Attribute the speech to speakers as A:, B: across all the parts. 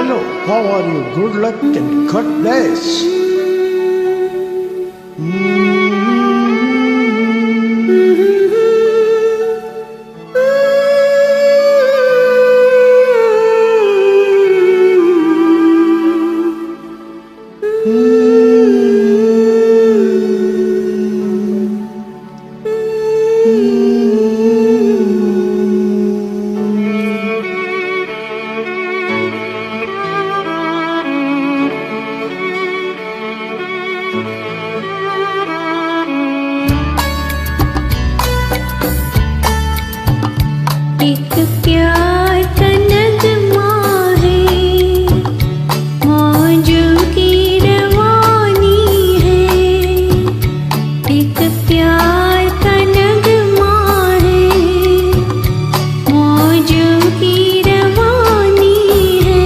A: hello, how are you? Good luck and God bless.
B: एक प्यार का नगमा है, मौजों की रवानी है। एक प्यार का नगमा है, मौजों की रवानी है।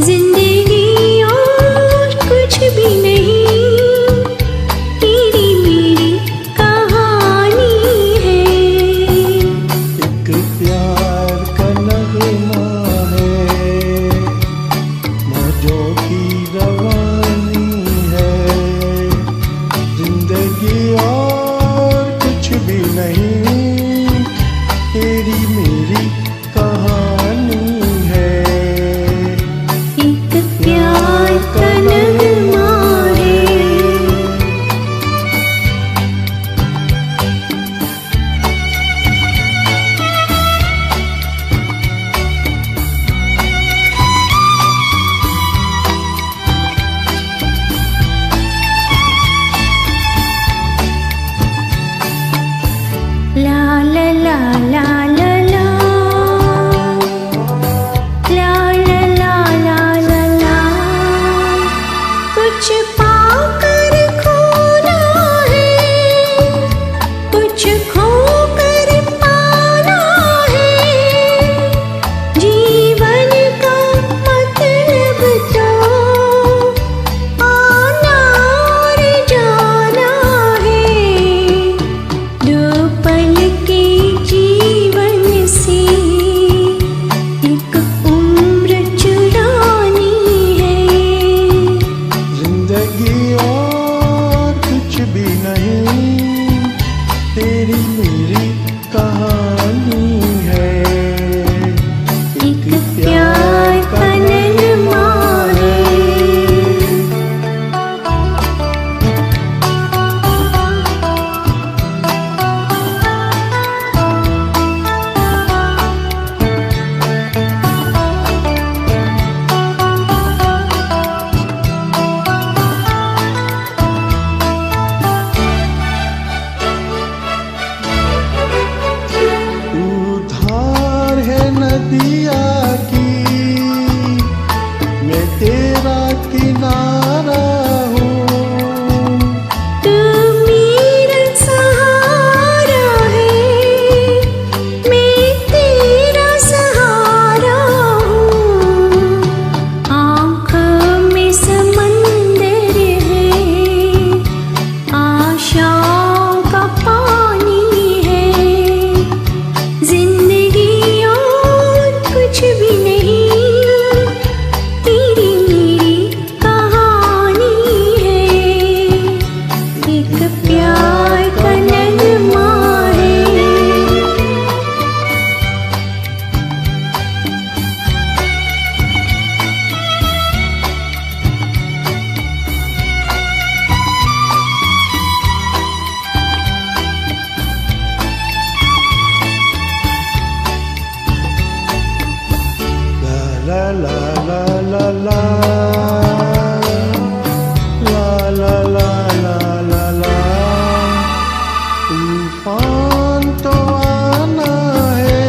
B: जिंदगी और कुछ भी नहीं, तेरी मेरी कहानी है।
A: प्यार का नगमा है, मौजों की रवानी है। जिंदगी और कुछ भी नहीं, तेरी मेरी कहानी है।
B: एक प्यार का नगमा है। La la la la la la, la la la la la la। कुछ पाकर खोना है, कुछ खोकर पाना है। जीवन का मतलब तो आना और जाना है। दो पल के जीवन से एक उम्र चुरानी है।
A: जिंदगी और कुछ भी नहीं, तेरी मेरी कहानी है।
B: एक प्यार का नगमा है।
A: उधार है नदिया की, मैं तेरा किनारा हूँ।
B: तू मेरा सहारा है, मैं तेरा सहारा हूँ। आँखों में समंदर है, आशाओं का पानी है। जिंदगी और कुछ भी नहीं, तेरी मेरी कहानी है। एक प्यार का नगमा है।
A: La la la la la, la la la la la la। तूफान तो आना है,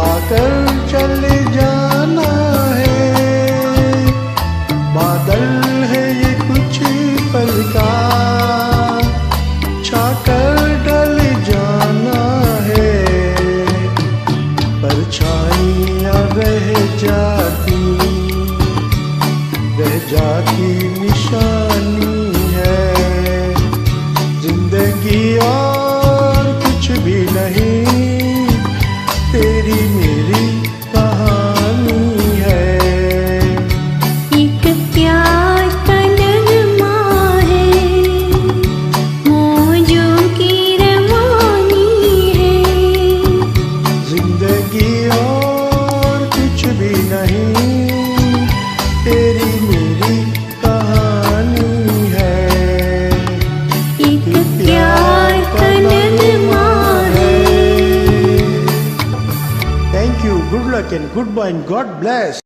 A: आकर चले जाना है। बादल है ये कुछ पल का, छाकर ढल जाना है। परछाइयाँ रह जाती निशानी है। जिंदगी और कुछ भी नहीं, तेरी मेरी कहानी जिंदगी और कुछ भी नहीं, तेरी मेरी कहानी है,
B: एक प्यार का नगमा है।
A: Thank you, good luck and goodbye and God bless.